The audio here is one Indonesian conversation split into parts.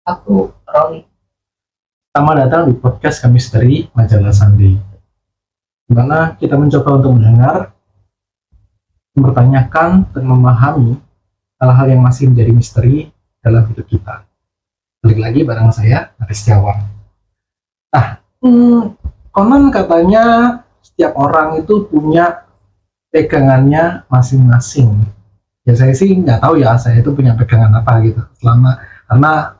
Aku Roni. Selamat datang di podcast kami Misteri Majalah Sandi, di mana kita mencoba untuk mendengar, mempertanyakan, dan memahami hal-hal yang masih menjadi misteri dalam hidup kita. Balik lagi bareng saya, Aris Setiawan. Konon katanya setiap orang itu punya pegangannya masing-masing. Ya saya sih nggak tahu ya, saya itu punya pegangan apa gitu. Karena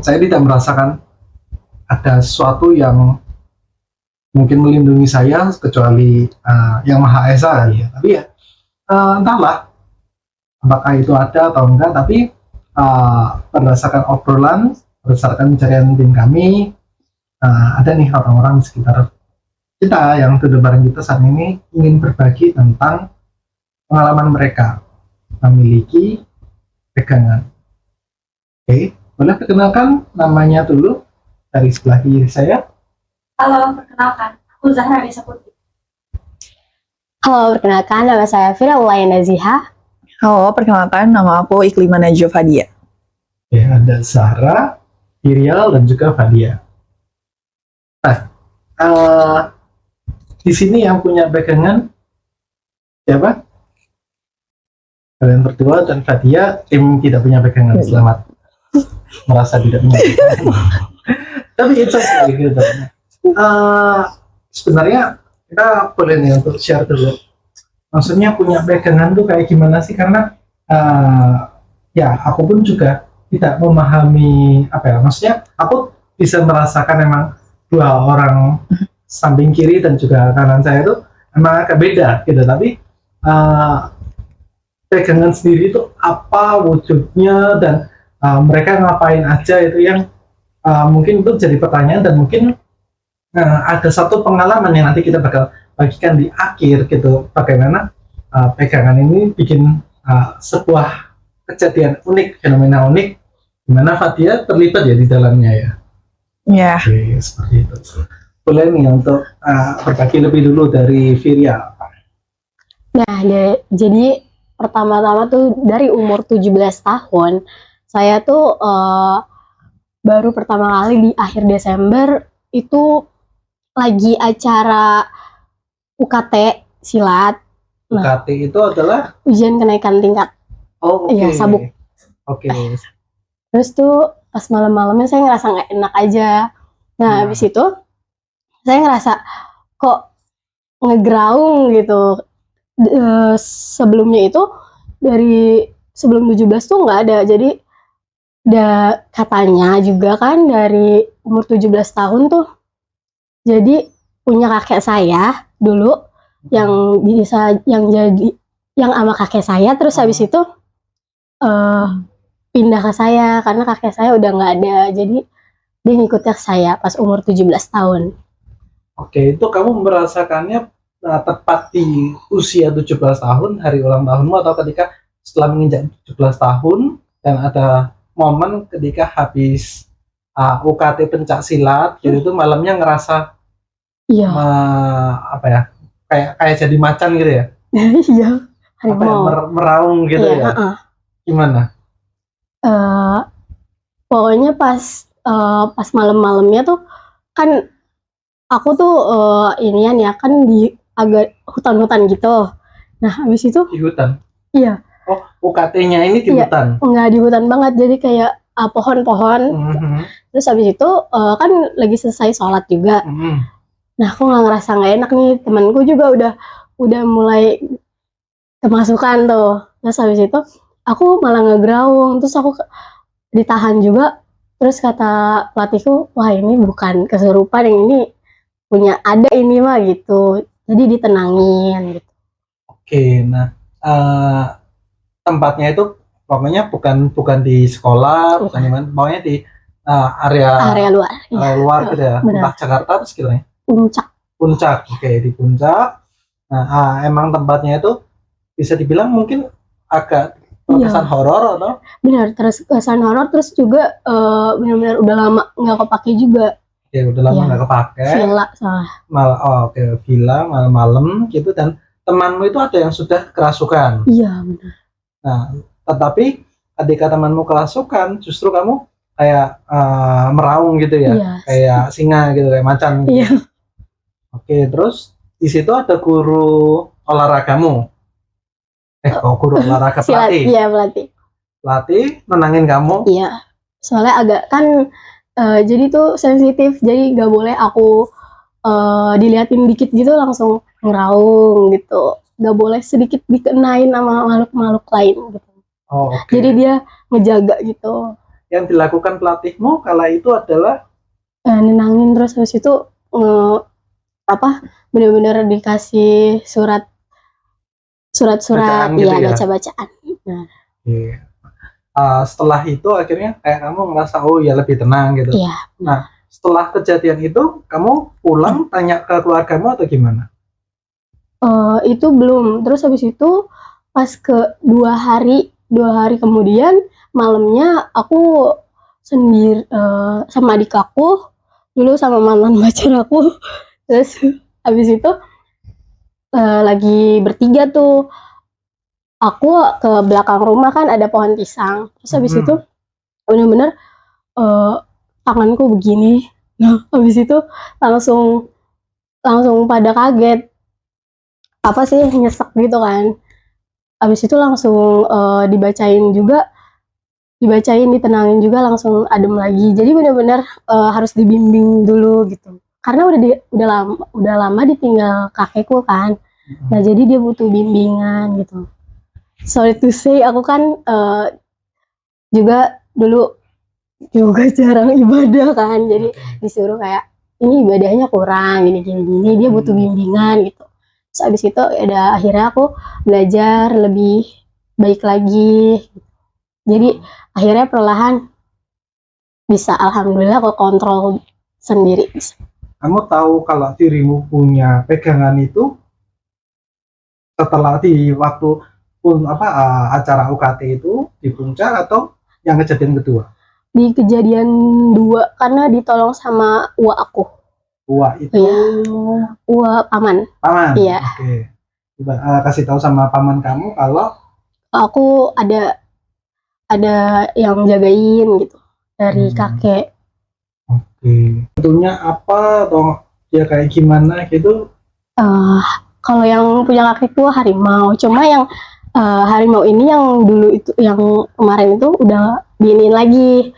saya tidak merasakan ada sesuatu yang mungkin melindungi saya kecuali yang Maha Esa ya. Tapi ya entahlah apakah itu ada atau enggak. Tapi berdasarkan obrolan, berdasarkan pencarian tim kami, ada nih orang-orang di sekitar kita yang duduk bareng kita saat ini ingin berbagi tentang pengalaman mereka memiliki pegangan. Oke. Boleh perkenalkan namanya dulu dari sebelah kiri saya. Halo, perkenalkan. Aku Zahra Nisa Putri. Halo, perkenalkan nama saya Firaulayah Naziha. Halo, perkenalkan nama aku Iklima Najwa Fadia. Ya, ada Zahra, Irial, dan juga Fadia. Nah, di sini yang punya pegangan siapa? Kalian berdua dan Fadia, tim tidak punya pegangan. Selamat merasa tidak punya pegangan. Tapi itu okay, gitu. Sebenarnya kita boleh nih untuk share dulu. Maksudnya punya pegangan tuh kayak gimana sih? Karena ya aku pun juga tidak memahami apa ya. Maksudnya aku bisa merasakan emang dua orang samping kiri dan juga kanan saya itu emang agak beda gitu. Tapi pegangan sendiri itu apa wujudnya dan mereka ngapain aja itu yang mungkin itu jadi pertanyaan, dan mungkin ada satu pengalaman yang nanti kita bakal bagikan di akhir gitu, bagaimana pegangan ini bikin sebuah kejadian unik, fenomena unik, dimana Fadia terlibat ya di dalamnya ya. Ya. Oke, seperti itu. Boleh nih untuk berbagi lebih dulu dari Firia. Nah, jadi pertama-tama tuh dari umur 17 tahun, saya tuh baru pertama kali di akhir Desember itu lagi acara UKT silat. Nah, UKT itu adalah ujian kenaikan tingkat. oh oke. Iya, sabuk. Oke. Terus tuh pas malam-malamnya saya ngerasa nggak enak aja. Nah, habis itu saya ngerasa kok ngegraung gitu. Sebelumnya itu dari sebelum 17 tuh nggak ada. Jadi katanya juga kan dari umur 17 tahun tuh jadi punya kakek saya dulu yang sama kakek saya, terus habis itu pindah ke saya karena kakek saya udah nggak ada, jadi dia ngikutnya ke saya pas umur 17 tahun. Oke, itu kamu merasakannya tepat di usia 17 tahun, hari ulang tahunmu, atau ketika setelah menginjak 17 tahun dan ada momen ketika habis UKT pencak silat gitu, itu malamnya ngerasa Iya. Apa ya, kayak jadi macan gitu ya? Iya, Apa ya, meraung gitu ya? Gimana? Pokoknya pas malam-malamnya tuh kan aku tuh inian ya kan di agak hutan-hutan gitu. Nah, habis itu Di hutan? iya. Oh, UKT-nya ini di hutan? Enggak di hutan banget, jadi kayak pohon-pohon. Terus habis itu kan lagi selesai sholat juga. Nah, aku nggak ngerasa nggak enak nih, temanku juga udah mulai kemasukan tuh. Terus habis itu aku malah ngegraung, terus aku ditahan juga. Terus kata pelatihku, wah ini bukan kesurupan, yang ini punya ada ini mah gitu. Jadi ditenangin gitu. Oke, nah tempatnya itu pokoknya bukan di sekolah, bukan di mana, pokoknya di area luar. Luar gitu ya. Benar. Entah Jakarta atau sekiranya Puncak. Oke, di puncak. Nah, emang tempatnya itu bisa dibilang mungkin agak terkesan horor atau? Benar, terkesan horor, terus juga benar-benar udah lama nggak kepake juga. Ya udah lama nggak kepake. Villa salah. Villa malam-malam gitu, dan temanmu itu ada yang sudah kerasukan. Iya benar. Nah, tetapi ketika temanmu kerasukan, justru kamu kayak meraung gitu ya, Iya. kayak singa gitu, kayak macan gitu. Iya. Oke, terus di situ ada guru olahragamu. Guru olahraga Silat, pelatih. iya pelatih. Pelatih nenangin kamu. Iya. Soalnya agak kan jadi tuh sensitif, jadi nggak boleh aku diliatin dikit gitu langsung ngeraung gitu. Nggak boleh sedikit dikenain sama makhluk-makhluk lain gitu. Oh, oke. Jadi dia ngejaga gitu. Yang dilakukan pelatihmu kala itu adalah Nenangin, terus habis itu bener-bener dikasih surat-surat, Bacaan gitu ya ya? baca-bacaan. Nah, Iya. Setelah itu akhirnya kayak kamu ngerasa oh ya lebih tenang gitu. iya. Nah, setelah kejadian itu kamu pulang tanya ke keluargamu atau gimana? Itu belum. Terus habis itu pas ke 2 hari kemudian malamnya aku sendiri sama adik aku, dulu sama mantan pacar aku. Terus habis itu lagi bertiga tuh, aku ke belakang rumah kan ada pohon pisang. Terus habis itu bener-bener tanganku begini. Nah, habis itu langsung pada kaget. Apa sih, nyesek gitu kan. Habis itu langsung dibacain, ditenangin juga, langsung adem lagi. Jadi benar-benar harus dibimbing dulu gitu. Karena udah lama ditinggal kakekku kan. Nah, jadi dia butuh bimbingan gitu. Sorry to say, aku kan juga dulu juga jarang ibadah kan. Jadi disuruh kayak ini ibadahnya kurang, gini. Dia butuh bimbingan gitu. Terus abis itu ada akhirnya aku belajar lebih baik lagi. Jadi akhirnya perlahan bisa, alhamdulillah, aku kontrol sendiri bisa. Kamu tahu kalau dirimu punya pegangan itu setelah di waktu acara UKT itu di puncak atau yang kejadian kedua? Di kejadian 2 karena ditolong sama uwa aku. Uwa itu Uwa paman. Paman. Iya. Oke. Coba kasih tahu sama paman kamu kalau aku ada yang jagain gitu dari kakek. Oke. Tentunya apa atau dia kayak gimana gitu? Kalau yang punya kakek itu harimau. Cuma yang harimau ini yang dulu itu, yang kemarin itu udah diinin lagi,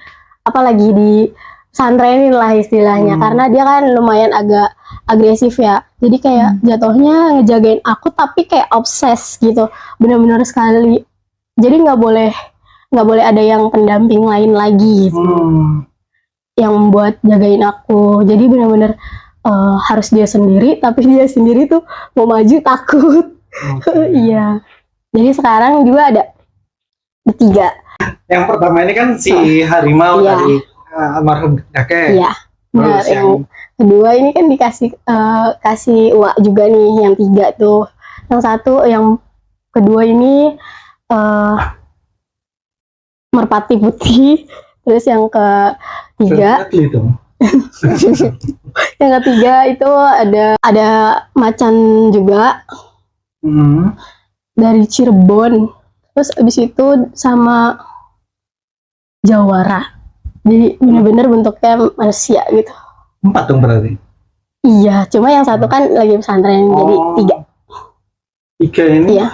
lagi di santrenin lah istilahnya. Karena dia kan lumayan agak agresif ya. Jadi kayak jatuhnya ngejagain aku tapi kayak obses gitu. Benar-benar sekali. Jadi nggak boleh ada yang pendamping lain lagi gitu. Yang buat jagain aku. Jadi benar-benar harus dia sendiri, tapi dia sendiri tuh mau maju takut. Iya. Jadi sekarang juga ada bertiga. Yang pertama ini kan si harimau dari almarhum kakek. Iya. Terus yang kedua ini kan kasih uak juga nih, yang 3 tuh. Yang kedua ini merpati putih. Terus yang ketiga yang ketiga itu ada macan juga dari Cirebon. Terus abis itu sama jawara. Jadi bener-bener bentuknya manusia gitu. 4 dong berarti? Iya, cuma yang satu kan lagi pesantren, jadi 3. 3 ini iya.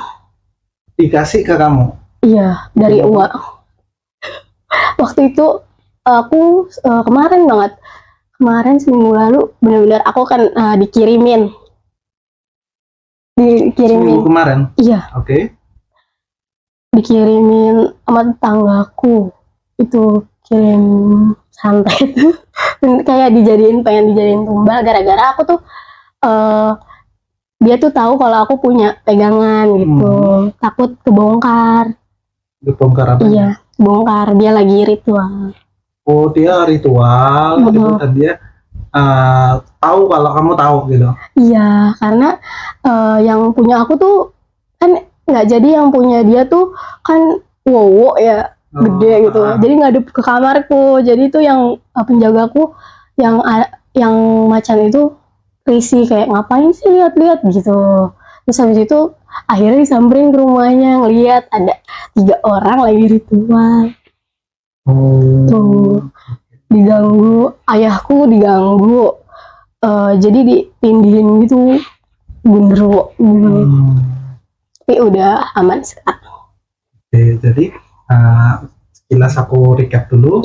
Dikasih ke kamu? Iya, dari uak. Waktu itu aku kemarin seminggu lalu benar-benar aku kan dikirimin seminggu kemarin? Iya. Oke. Dikirimin sama tetanggaku, itu kirim santet. Kayak pengen dijadiin tumbal, gara-gara aku tuh dia tuh tahu kalau aku punya pegangan gitu. Takut kebongkar. Kebongkar apa? Iya, bongkar. Dia lagi ritual. Oh, dia ritual gitu, dan dia tahu kalau kamu tahu gitu. Iya, karena yang punya aku tuh kan nggak jadi, yang punya dia tuh kan wowo ya, gede gitu. Jadi ngadep ke kamarku. Jadi tuh yang penjagaku yang macan itu risih, kayak ngapain sih lihat-lihat gitu. Terus habis itu akhirnya disamperin ke rumahnya, ngeliat ada 3 orang lagi ritual. Oh. Tuh diganggu, ayahku diganggu, jadi ditindihin gitu, genderuwo gitu. Tapi udah aman sekarang. Oke, jadi sekilas aku recap dulu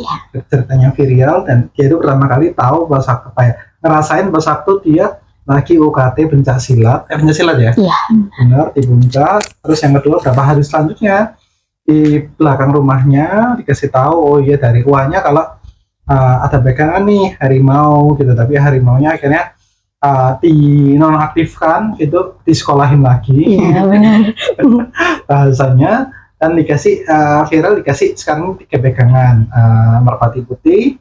ceritanya Virial, dan dia itu pertama kali tahu bahasa apa ya, ngerasain bahasa waktu dia lagi UKT pencak silat ya. Iya. Benar, di puncak. Terus yang kedua, berapa hari selanjutnya di belakang rumahnya dikasih tahu, oh iya dari uangnya kalau ada pegangan nih harimau gitu, tapi harimaunya akhirnya dinonaktifkan, itu disekolahin lagi. Iya benar. Bahasanya, dan dikasih viral dikasih sekarang 3 pegangan, merpati putih,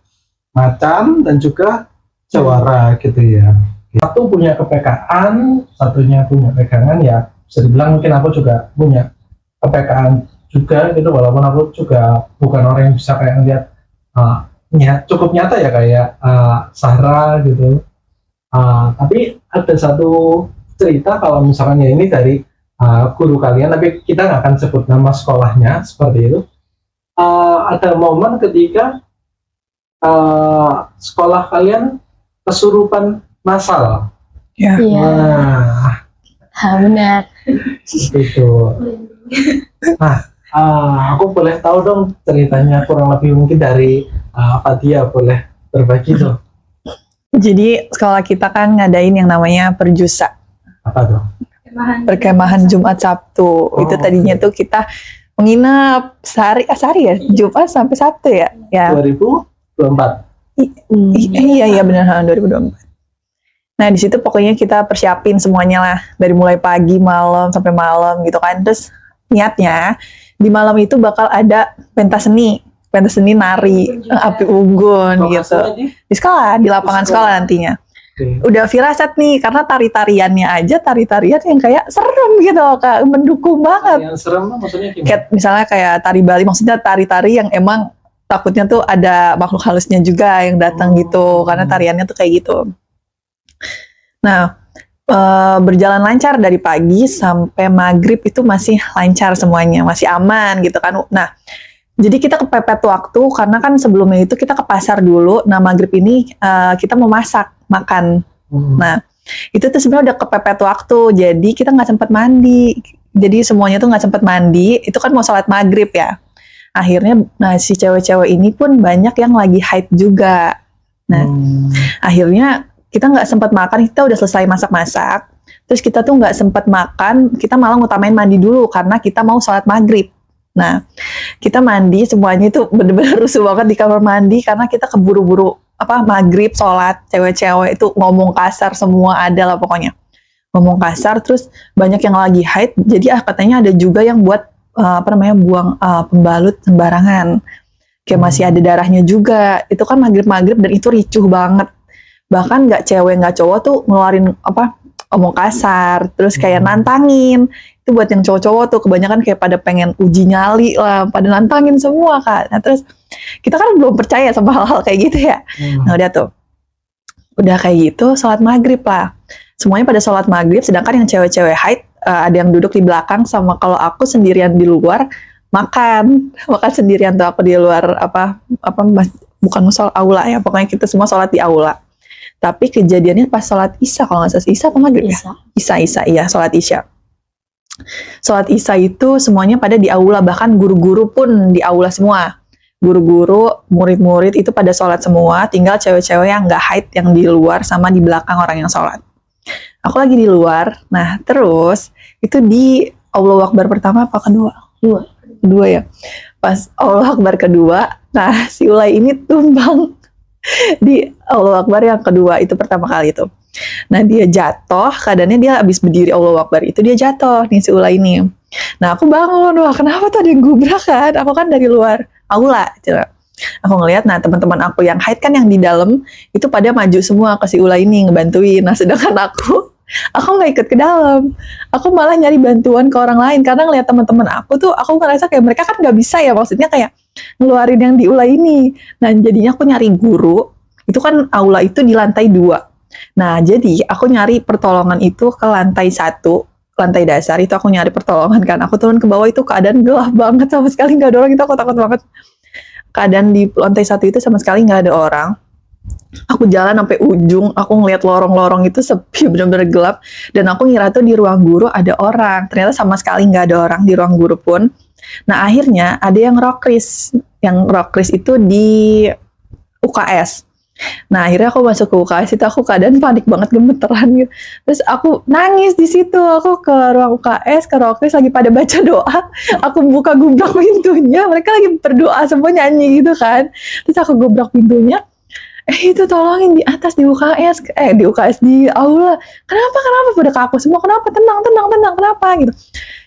macan, dan juga jawara gitu ya. Satu punya kepekaan, satunya punya pegangan, ya bisa dibilang mungkin aku juga punya kepekaan juga gitu, walaupun aku juga bukan orang yang bisa kayak ngeliat cukup nyata ya kayak Sarah gitu. Tapi ada satu cerita, kalau misalkan ya ini dari guru kalian, tapi kita nggak akan sebut nama sekolahnya seperti itu. Ada momen ketika sekolah kalian kesurupan massal. Ya. Iya. Nah, Benar. itu. Nah, aku boleh tahu dong ceritanya kurang lebih mungkin dari Fadia, boleh berbagi dong. Jadi sekolah kita kan ngadain yang namanya perjusa, Apa dong? perkemahan Jumat Sabtu. Itu tadinya tuh kita menginap sehari ya, Jumat sampai Sabtu ya. Ya. 2024. Iya benar, 2024. Nah di situ pokoknya kita persiapin semuanya lah, dari mulai pagi, malam sampai malam gitu kan. Terus niatnya di malam itu bakal ada pentas seni nari, api unggun gitu. Di sekolah, di lapangan sekolah nantinya. Udah firasat nih, karena tari-tariannya aja tari-tarian yang kayak serem gitu, Kak, mendukung banget. Yang serem maksudnya gimana? Kayak misalnya kayak tari Bali, maksudnya tari-tari yang emang takutnya tuh ada makhluk halusnya juga yang datang gitu, karena tariannya tuh kayak gitu. Nah, berjalan lancar dari pagi sampai maghrib itu masih lancar semuanya, masih aman gitu kan. Nah, jadi kita kepepet waktu karena kan sebelumnya itu kita ke pasar dulu. Nah, maghrib ini kita mau makan. Nah, itu tuh sebenarnya udah kepepet waktu, jadi kita nggak sempat mandi. Jadi semuanya tuh nggak sempat mandi. Itu kan mau sholat maghrib ya. Akhirnya, nah si cewek-cewek ini pun banyak yang lagi haid juga. Nah, akhirnya kita nggak sempat makan, kita udah selesai masak-masak, terus kita tuh nggak sempat makan, kita malah ngutamain mandi dulu karena kita mau sholat maghrib. Nah, kita mandi semuanya itu bener-bener rusuh banget di kamar mandi karena kita keburu-buru maghrib sholat, cewek-cewek itu ngomong kasar semua ada lah pokoknya. Ngomong kasar, terus banyak yang lagi haid, jadi katanya ada juga yang buat buang pembalut sembarangan. Kayak masih ada darahnya juga. Itu kan maghrib-maghrib dan itu ricuh banget. Bahkan nggak cewek nggak cowok tuh ngeluarin omong kasar, terus kayak nantangin. Itu buat yang cowok-cowok tuh kebanyakan kayak pada pengen uji nyali lah, pada nantangin semua Kak. Nah terus kita kan belum percaya sama hal-hal kayak gitu ya. Nah udah kayak gitu sholat maghrib lah. Semuanya pada sholat maghrib, sedangkan yang cewek-cewek haid ada yang duduk di belakang, sama kalau aku sendirian di luar makan sendirian tuh aku di luar bukan musola, aula ya, pokoknya kita semua sholat di aula. Tapi kejadiannya pas sholat isya, kalau nggak salah isya apa maghrib ya? Isya, iya sholat isya. Sholat isya itu semuanya pada di aula, bahkan guru-guru pun di aula semua. Guru-guru, murid-murid itu pada sholat semua, tinggal cewek-cewek yang nggak haid yang di luar sama di belakang orang yang sholat. Aku lagi di luar, nah terus itu di Allahu Akbar pertama apa kedua? Kedua ya. Pas Allahu Akbar kedua, nah si Ulay ini tumbang di Allahu Akbar yang kedua, itu pertama kali itu. Nah dia jatuh, keadaannya dia habis berdiri Allahu Akbar, itu dia jatuh nih si Ulay ini. Nah aku bangun, wah kenapa tuh ada yang gubrak kan? Aku kan dari luar aula gitu. Aku ngelihat, nah teman-teman aku yang haid kan yang di dalam itu pada maju semua ke si Ulay ini ngebantuin. Nah sedangkan aku nggak ikut ke dalam. Aku malah nyari bantuan ke orang lain karena ngelihat teman-teman aku tuh, aku ngerasa kayak mereka kan nggak bisa ya, maksudnya kayak ngeluarin yang di Ulay ini. Nah jadinya aku nyari guru. Itu kan aula itu di lantai 2. Nah jadi aku nyari pertolongan itu ke lantai 1, lantai dasar itu aku nyari pertolongan kan. Aku turun ke bawah itu keadaan gelap banget, sama sekali nggak ada orang, itu aku takut banget. keadaan di lantai 1 itu sama sekali nggak ada orang. Aku jalan sampai ujung, aku ngeliat lorong-lorong itu sepi, bener-bener gelap, dan aku ngira tuh di ruang guru ada orang. Ternyata sama sekali nggak ada orang di ruang guru pun. Nah akhirnya ada yang rokris itu di UKS. Nah akhirnya aku masuk ke UKS itu, aku keadaan panik banget, gemeteran gitu. Terus aku nangis di situ, aku ke ruang UKS, ke rokris lagi pada baca doa. Aku buka gubrak pintunya, mereka lagi berdoa semua nyanyi gitu kan. Terus aku gubrak pintunya, itu tolongin di atas di UKS, di aula. Kenapa pada ke aku semua, kenapa, tenang, kenapa gitu.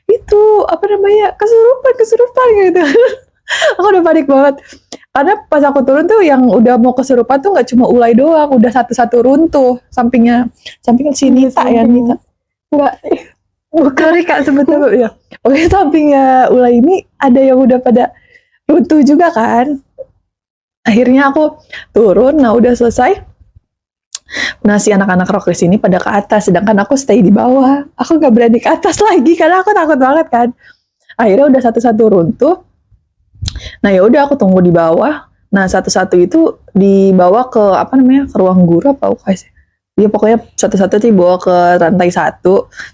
Itu apa namanya, kesurupan gitu. Aku udah panik banget. Karena pas aku turun tuh yang udah mau kesurupan tuh nggak cuma Ulay doang, udah satu-satu runtuh samping sini Nita ya, Nita. Enggak, bukan Kak sebetulnya ya. Oke, sampingnya Ulay ini ada yang udah pada runtuh juga kan. Akhirnya aku turun, nah udah selesai. Nah si anak-anak rokris ini pada ke atas, sedangkan aku stay di bawah. Aku nggak berani ke atas lagi karena aku takut banget kan. Akhirnya udah satu-satu runtuh. Nah ya udah aku tunggu di bawah. Nah satu-satu itu dibawa ke apa namanya, ke ruang guru apa UKS. Dia pokoknya satu-satu dibawa ke lantai 1,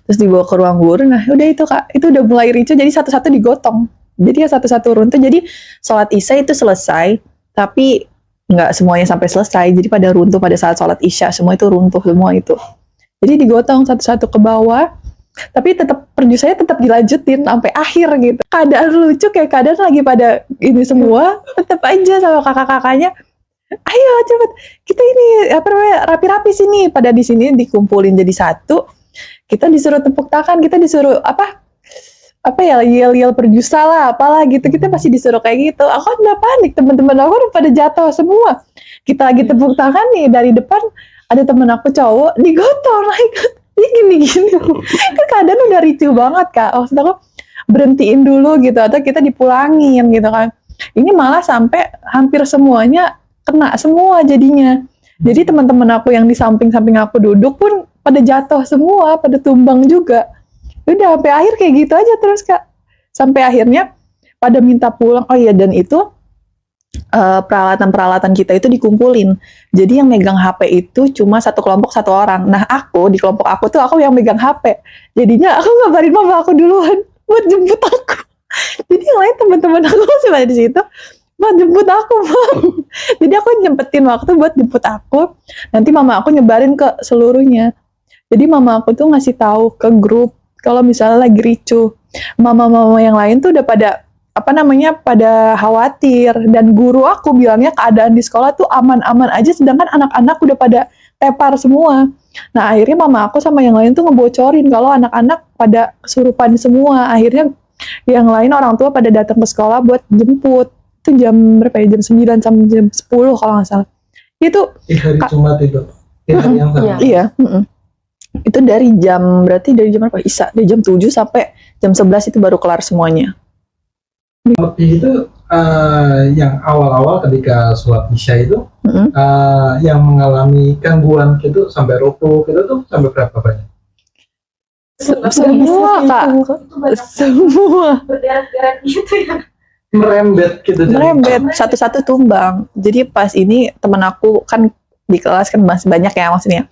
terus dibawa ke ruang guru. Nah udah itu Kak, itu udah mulai ricu, jadi satu-satu digotong. Jadi ya satu-satu runtuh. Jadi sholat isya itu selesai, tapi nggak semuanya sampai selesai. Jadi pada runtuh pada saat sholat isya, semua itu runtuh semua itu. Jadi digotong satu-satu ke bawah. Tapi tetap perjudiannya tetap dilanjutin sampai akhir gitu. Keadaan lucu kayak keadaan lagi pada ini semua, tetap aja sama kakak-kakaknya, ayo cepet kita ini apa namanya, rapi-rapi sini. Pada di sini dikumpulin jadi satu. Kita disuruh tepuk tangan, kita disuruh apa ya, yel-yel perjusa lah, apalah gitu. Kita pasti disuruh kayak gitu. Aku udah panik, teman-teman aku udah pada jatuh semua. Kita lagi tepuk tangan nih, dari depan ada temen aku cowok digotong lagi. Dia gini-gini, kan keadaan udah ricu banget Kak. Maksud aku berhentiin dulu gitu, atau kita dipulangin gitu kan. Ini malah sampai hampir semuanya kena semua jadinya. Jadi teman-teman aku yang di samping-samping aku duduk pun pada jatuh semua, pada tumbang juga. Udah sampai akhir kayak gitu aja terus Kak. Sampai akhirnya pada minta pulang. Oh iya, dan itu peralatan-peralatan kita itu dikumpulin. Jadi yang megang HP itu cuma satu kelompok satu orang. Nah aku di kelompok aku tuh aku yang megang HP. Jadinya aku ngabarin mama aku duluan buat jemput aku. Jadi yang lain teman-teman aku masih ada di situ buat jemput aku, Bang. Jadi aku nyempetin waktu buat jemput aku. Nanti mama aku nyebarin ke seluruhnya. Jadi mama aku tuh ngasih tahu ke grup kalau misalnya lagi ricu. Mama-mama yang lain tuh udah pada pada khawatir, dan guru aku bilangnya keadaan di sekolah tuh aman-aman aja, sedangkan anak-anak udah pada tepar semua. Nah akhirnya mama aku sama yang lain tuh ngebocorin kalau anak-anak pada kesurupan semua. Akhirnya yang lain orang tua pada datang ke sekolah buat jemput. Itu jam berapa ya, jam 9 sampai jam 10 kalau nggak salah. Itu di hari Jumat itu, di hari yang sama. Iya. Itu berarti dari jam berapa? Isya, dari jam 7 sampai jam 11 itu baru kelar semuanya. Lebih itu yang awal-awal ketika sholat isya itu yang mengalami gangguan gitu sampai rubuh gitu tuh sampai berapa banyak? Semua Kak, semua berderet-deret gitu ya. Merembet gitu. merembet, satu-satu tumbang. Jadi pas ini teman aku kan di kelas kan masih banyak ya, maksudnya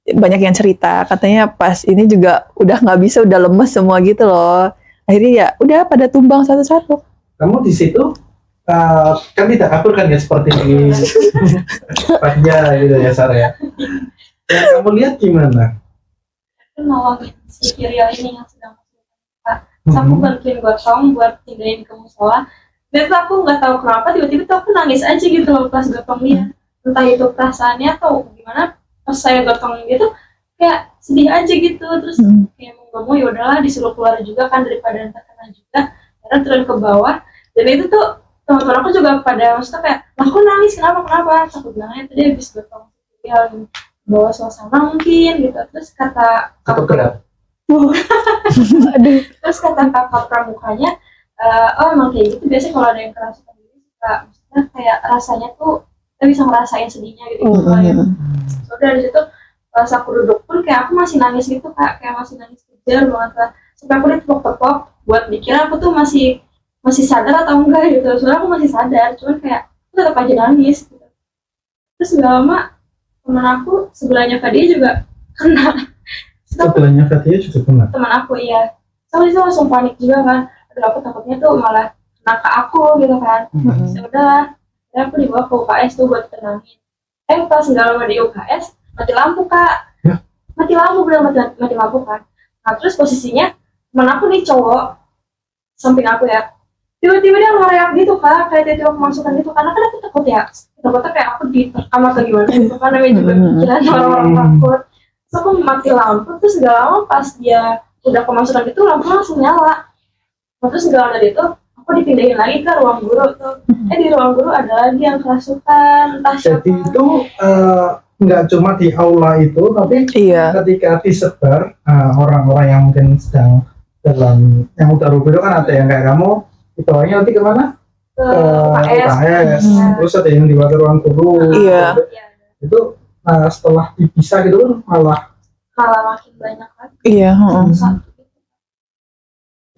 banyak yang cerita katanya pas ini juga udah nggak bisa, udah lemes semua gitu loh. Akhirnya ya udah pada tumbang satu-satu. Kamu di situ kan tidak kabur kan ya, seperti di Panja gitu ya Sarah ya. Yang kamu lihat gimana? Aku nolongin si Kiriel ini yang sedang kesurupan. Terus aku bantuin gotong buat pindahin ke musola. Dan tuh aku nggak tahu kenapa tiba-tiba tuh aku nangis aja gitu loh pas gotong dia. Entah itu perasaannya atau gimana, pas saya gotong gitu kayak sedih aja gitu. Terus kayak mau ya udahlah, disuruh keluar juga kan daripada terkena juga. Karena turun ke bawah. Dan itu tuh teman-teman aku juga pada maksudnya kayak, aku nangis kenapa? Aku bilangnya tadi habis gotong yang bawa suasana mungkin gitu. Terus kata Ketukeran. Terus kata kakak pramukanya, oh emang kayak gitu biasanya kalau ada yang kerasukan gitu suka, maksudnya kayak rasanya tuh kita bisa ngerasain sedihnya gitu. So dari situ pas aku duduk pun kayak aku masih nangis gitu Kak, kayak masih nangis kejar banget lah. Sampai aku ditepok-tepok buat dikira aku tuh masih masih sadar atau enggak gitu. Soalnya aku masih sadar, cuman kayak aku tetap aja nangis gitu. Terus gak lama teman aku sebelahnya Fadia juga kena. Sebelahnya Fadia juga kena. Teman aku iya. Soalnya dia langsung panik juga kan. Aduh aku takutnya tuh malah kena ke aku gitu kan. Ya udahlah, akhirnya aku dibawa ke UKS tuh buat tenangin. Pas nggak lama di UKS mati lampu kak. Ya? Mati lampu, bener mati lampu kan. Nah terus posisinya teman aku nih cowok samping aku ya, tiba-tiba dia ngereak gitu kak, kayak tiba-tiba kemasukan gitu, karena kan aku takut ya, takutnya kayak aku diterkam atau gimana gitu kan, namanya juga pikiran orang-orang takut. Terus aku mati lampu, terus gak lama pas dia udah kemasukan gitu, lampunya langsung nyala. Nah, terus gak lama dari itu aku dipindahin lagi ke ruang guru tuh. Di ruang guru ada lagi yang kerasukan, entah siapa. Jadi itu nggak cuma di aula itu, tapi Iya. ketika disebar orang-orang yang mungkin sedang dalam yang udah rubuh itu kan ada yang kayak kamu dibawanya nanti kemana? Ke UKS. UKS. Terus ada yang dibawa ke ruang guru. Iya. Itu setelah dipisah gitu kan malah Malah makin banyak lagi. Iya. Satu.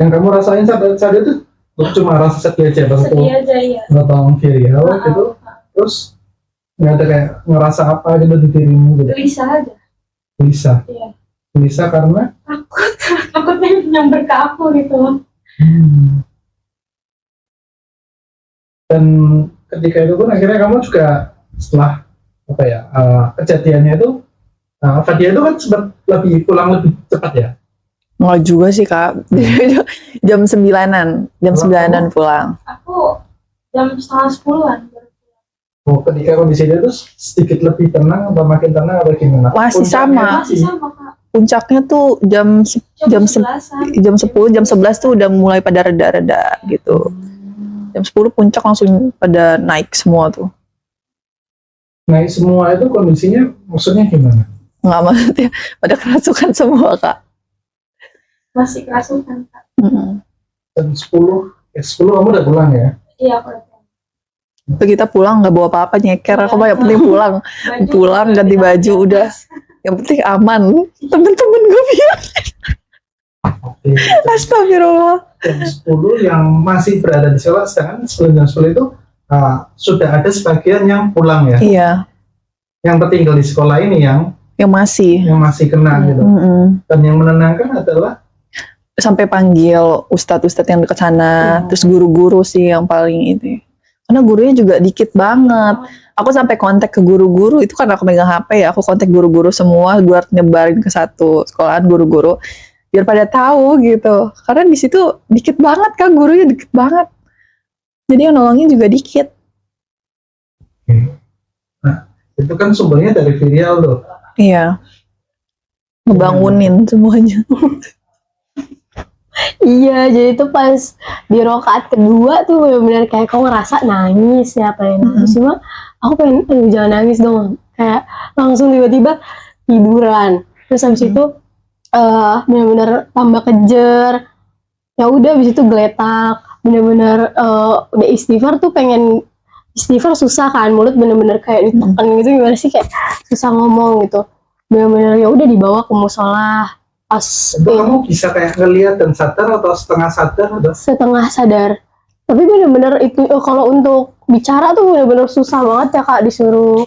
yang kamu rasain saat itu cuma rasa sedih aja waktu Sedih aja ya. nonton viral gitu, terus nggak ada kayak ngerasa apa gitu di dirimu gitu. Bisa aja. Bisa. Iya. Bisa karena Takutnya nyamber ke aku gitu loh. Dan ketika itu pun akhirnya kamu juga setelah apa ya kejadiannya itu Fadia itu kan sempat lebih pulang lebih cepat ya. Nggak juga sih kak. jam 9-an pulang. Aku jam 9:30-an. Oh, ketika kondisinya itu sedikit lebih tenang atau makin tenang atau gimana? Masih sama. Masih sama kak. Puncaknya tuh jam 11-an. 10, jam 11 tuh udah mulai pada reda-reda gitu. Jam 10 puncak langsung pada naik semua tuh. Naik semua itu kondisinya maksudnya gimana? Nggak maksudnya pada kerasukan semua kak. Masih kerasukan kak. Jam 10 kamu udah pulang ya? Iya aku udah pulang. Itu kita pulang nggak bawa apa-apa, nyeker. Aku mah yang penting pulang. Pulang ganti baju udah. Yang penting aman. Temen-temen gue bilang. Oke. Astagfirullah. Jam 10 yang masih berada di sekolah, sedangkan sebelum jam 10 itu sudah ada sebagian yang pulang ya. Iya. Yang tertinggal di sekolah ini yang Yang masih. kena gitu. Dan yang menenangkan adalah Sampai panggil ustadz-ustadz yang dekat sana, terus guru-guru sih yang paling itu. Karena gurunya juga dikit banget. Aku sampai kontak ke guru-guru, itu karena aku megang HP ya, aku kontak guru-guru semua buat nyebarin ke satu sekolahan guru-guru biar pada tahu gitu. Karena di situ dikit banget kan, gurunya dikit banget. Jadi yang nolongin juga dikit. nah, itu kan sumbernya dari viral tuh. Iya. Ngebangunin semuanya. Iya, jadi tuh pas di rokaat kedua tuh benar-benar kayak kau ngerasa nangis ya, pengen nangis. Cuma aku pengen, aduh jangan nangis dong. Kayak langsung tiba-tiba tiduran. Terus habis itu benar-benar tambah kejer. Ya udah habis itu geletak. Benar-benar udah istighfar tuh pengen istighfar susah kan, mulut benar-benar kayak ditekan gitu, gimana sih, kayak susah ngomong gitu. Benar-benar ya udah dibawa ke musola. Pas Itu kamu bisa kayak ngelihat dan sadar atau setengah sadar atau setengah sadar, tapi benar-benar itu kalau untuk bicara tuh benar-benar susah banget ya kak, disuruh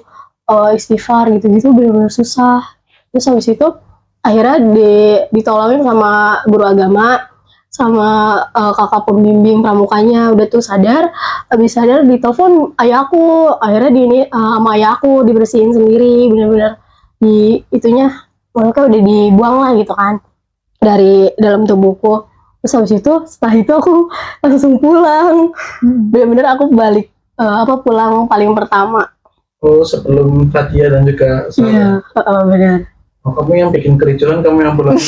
istighfar gitu-gitu benar-benar susah. Terus habis itu akhirnya ditolongin sama guru agama sama kakak pembimbing pramukanya, udah tuh sadar. Habis sadar ditelepon ayahku, akhirnya sama ayahku dibersihin sendiri, benar-benar di itunya mereka udah dibuang lah gitu kan dari dalam tubuhku. Terus habis itu setelah itu aku langsung pulang. Bener-bener aku balik pulang paling pertama. oh sebelum Fadia dan juga saya. Iya, benar. Oh, kamu yang bikin kericuhan, kamu yang pulang.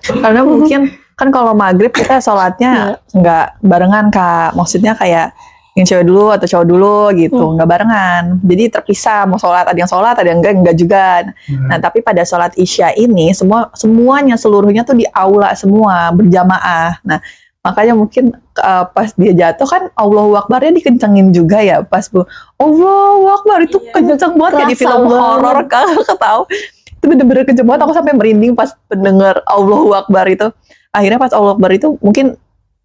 Karena mungkin kan kalau maghrib kita sholatnya nggak barengan kak. Maksudnya kayak yang cewek dulu atau cowok dulu gitu, nggak barengan. Jadi terpisah, mau sholat ada yang sholat, ada yang enggak juga. Nah tapi pada sholat isya ini semuanya seluruhnya tuh di aula semua berjamaah. Nah makanya mungkin pas dia jatuh kan Allahu Akbarnya dikencengin juga ya pas bu Allahu Akbar itu kenceng banget kayak di film horor kakak tahu. Itu bener-bener kenceng banget, aku sampai merinding pas mendengar Allahu Akbar itu. Akhirnya pas Allahu Akbar itu mungkin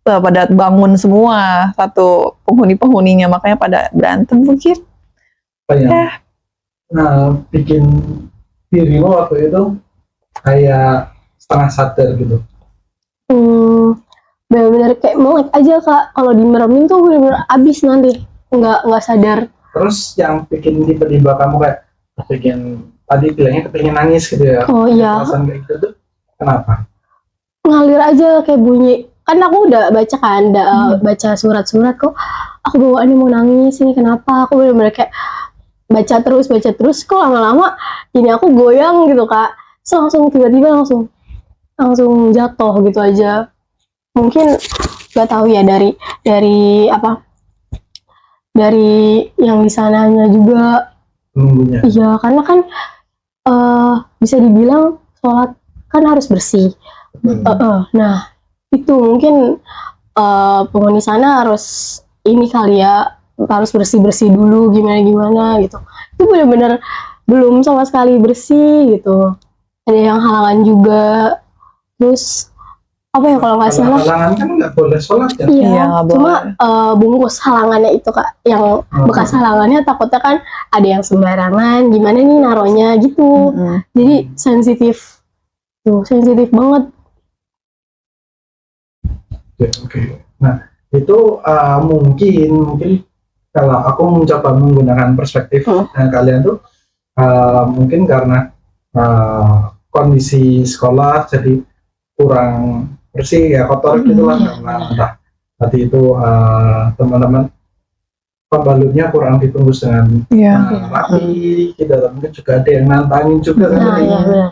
pada bangun semua satu penghuninya, makanya pada berantem mungkin. Apa yang Ya. bikin dirimu waktu itu kayak setengah sadar gitu? Bener-bener kayak melek aja Kak, kalau dimeremin tuh bener-bener abis nanti, nggak sadar. Terus yang bikin tiba-tiba kamu kayak tadi bilangnya kepingin nangis gitu ya? Oh iya, Perasaan kayak gitu tuh kenapa? ngalir aja kayak bunyi. Kan aku udah baca kan, baca surat-surat kok aku bawaannya mau nangis, ini kenapa? Aku bener-bener kayak baca terus kok lama-lama ini aku goyang gitu Kak. So, langsung tiba-tiba langsung jatuh gitu aja. Mungkin nggak tahu ya dari apa, dari yang di sananya juga. Penunggunya. Iya, karena kan bisa dibilang sholat kan harus bersih. Nah, itu mungkin penghuni sana harus ini kali ya, harus bersih-bersih dulu gimana gitu. Itu benar-benar belum sama sekali bersih gitu. Ada yang halangan juga. Terus apa ya kalau nggak salah? Halangan kan nggak boleh sholat ya? Iya, Iya, nggak cuma boleh. bungkus halangannya itu Kak, yang bekas halangannya takutnya kan ada yang sembarangan, gimana nih naronya gitu. Jadi sensitif banget. Oke. Nah, itu mungkin kalau aku mencoba menggunakan perspektif kalian tuh mungkin karena kondisi sekolah jadi kurang bersih ya, kotor gitulah, karena entah tadi itu teman-teman pembalutnya kurang dibungkus dengan rapi gitu, atau mungkin juga ada yang nantangin juga kan,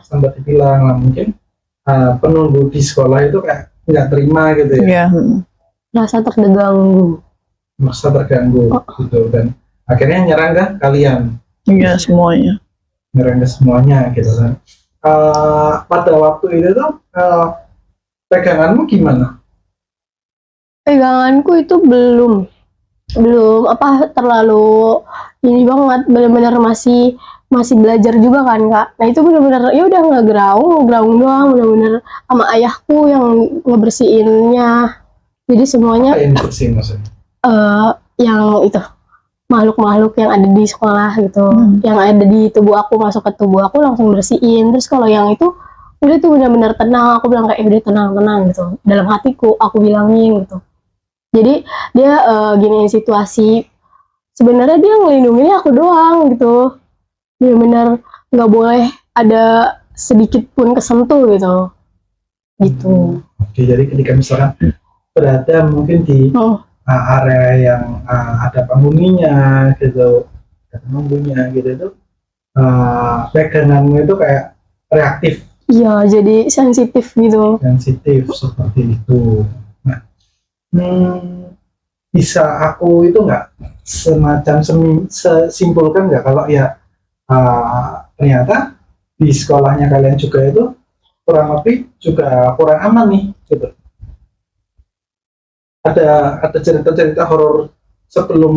sempat dibilang lah, mungkin penunggu di sekolah itu kayak nggak terima gitu ya, merasa terganggu gitu, dan akhirnya nyerang ke kalian. Iya, semuanya nyerang ke semuanya gitu kan. Pada waktu itu tuh peganganmu gimana? Peganganku itu belum apa terlalu ini banget, benar-benar masih belajar juga kan Kak. Nah itu benar-benar ya udah ngegraung doang, benar-benar sama ayahku yang ngebersihinnya. Jadi semuanya Apa yang dibersihin maksudnya? yang itu makhluk-makhluk yang ada di sekolah gitu, yang ada di tubuh aku, masuk ke tubuh aku langsung bersihin. Terus kalau yang itu udah tuh benar-benar tenang, aku bilang kayak udah tenang gitu, dalam hatiku aku bilangin gitu. Jadi dia giniin situasi, sebenarnya dia ngelindunginnya aku doang gitu, benar-benar nggak boleh ada sedikit pun kesentuh gitu. Oke, jadi ketika misalkan berada mungkin di area yang ada penghuninya gitu, ada penunggunya gitu, itu peganganmu itu kayak reaktif. Iya, jadi sensitif gitu. Sensitif seperti itu. Nah, bisa aku itu nggak semacam simpulkan nggak kalau ya ternyata di sekolahnya kalian juga itu kurang lebih juga kurang aman nih gitu. Ada cerita-cerita horor sebelum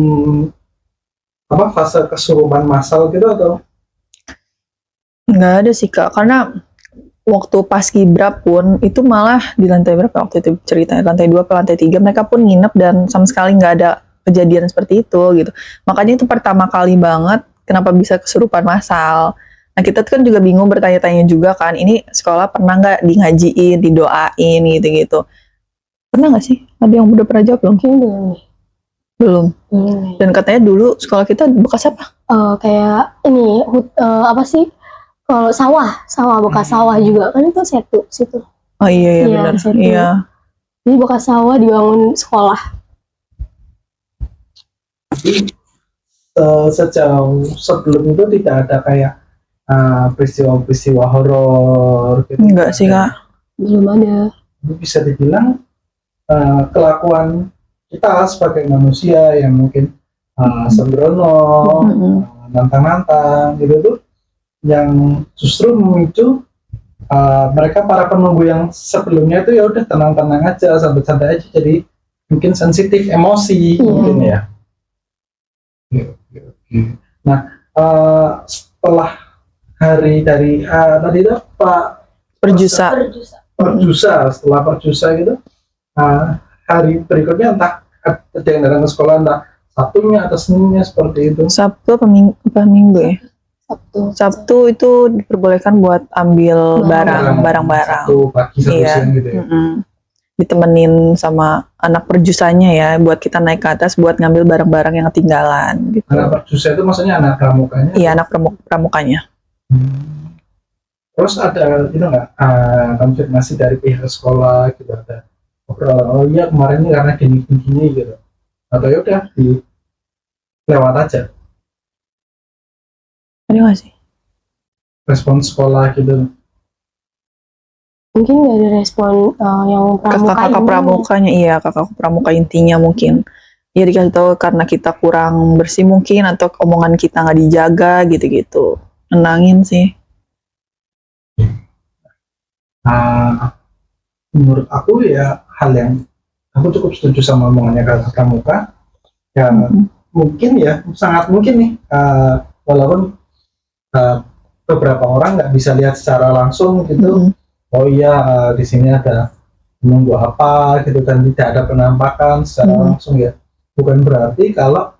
fase kesurupan massal gitu atau? Nggak ada sih Kak, karena waktu paskibra pun itu malah di lantai berapa waktu itu ceritanya, lantai 2 ke lantai 3 mereka pun nginep dan sama sekali nggak ada kejadian seperti itu gitu. Makanya itu pertama kali banget kenapa bisa kesurupan massal. Nah kita tuh kan juga bingung, bertanya-tanya juga kan, ini sekolah pernah nggak di ngajiin, didoain gitu-gitu. Pernah nggak sih? Ada yang udah pernah jawab belum? Belum. Dan katanya dulu sekolah kita bekas apa? Kayak ini apa sih? Kalau sawah bekas sawah juga kan, itu situ. Oh iya benar. Iya. Jadi bekas sawah dibangun sekolah. Jadi sejauh sebelum itu tidak ada kayak peristiwa-peristiwa horor gitu? Enggak sih Kak. Belum ada. Ini bisa dibilang kelakuan kita sebagai manusia yang mungkin sembrono, nantang-nantang gitu tuh, yang justru memicu mereka para penunggu yang sebelumnya itu ya udah tenang-tenang aja, santai-santai aja, jadi mungkin sensitif emosi mungkin ya. Nah setelah hari dari tadi itu Pak Perjusa. setelah Perjusa gitu, hari berikutnya entah ada yang datang ke sekolah entah Sabtunya atau Seninnya seperti itu. Sabtu apa Minggu ya? Sabtu. Sabtu itu diperbolehkan buat ambil barang-barang. Sabtu pagi, Sabtu Iya. siang gitu ya. Ditemenin sama anak perjusanya ya, buat kita naik ke atas buat ngambil barang-barang yang ketinggalan gitu. Anak perjusa itu maksudnya anak pramukanya. Iya, anak pramukanya. Terus ada itu nggak konfirmasi dari pihak sekolah gitu, ada oh iya kemarin ini karena gini gitu, atau ya udah di lewat aja Ada nggak sih? respon sekolah gitu. Mungkin nggak ada respon yang pramuka Kakak ini. pramukanya, iya kakak pramuka intinya mungkin. Ya dikasih tahu karena kita kurang bersih mungkin, atau omongan kita nggak dijaga gitu-gitu. Nenangin sih. Menurut aku ya hal yang aku cukup setuju sama omongannya kakak pramuka ya. Mungkin ya sangat mungkin nih walaupun beberapa orang nggak bisa lihat secara langsung gitu. Oh iya di sini ada menunggu apa gitu kan, tidak ada penampakan secara langsung ya. Bukan berarti kalau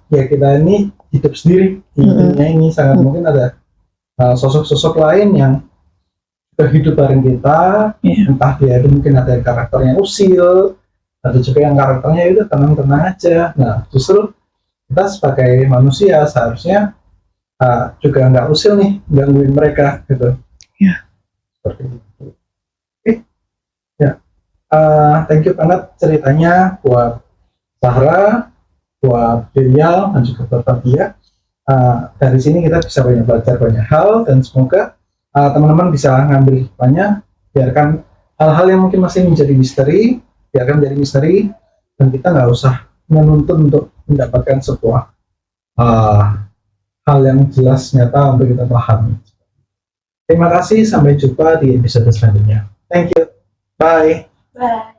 ya kita ini hidup sendiri di dunia ini, sangat mungkin ada sosok-sosok lain yang hidup bareng kita. Entah dia itu mungkin ada yang karakternya usil, ada juga yang karakternya itu tenang-tenang aja. Nah justru kita sebagai manusia seharusnya juga nggak usil nih gangguin mereka gitu. Seperti itu. Ya, thank you banget ceritanya buat Zahra, buat Dirial, dan juga buat Fatia. Dari sini kita bisa belajar banyak hal, dan semoga teman-teman bisa ngambil hikmahnya. Biarkan hal-hal yang mungkin masih menjadi misteri, biarkan menjadi misteri, dan kita nggak usah menuntut untuk mendapatkan sebuah hal yang jelas nyata untuk kita pahami. Terima kasih, sampai jumpa di episode selanjutnya. Thank you, bye. Bye.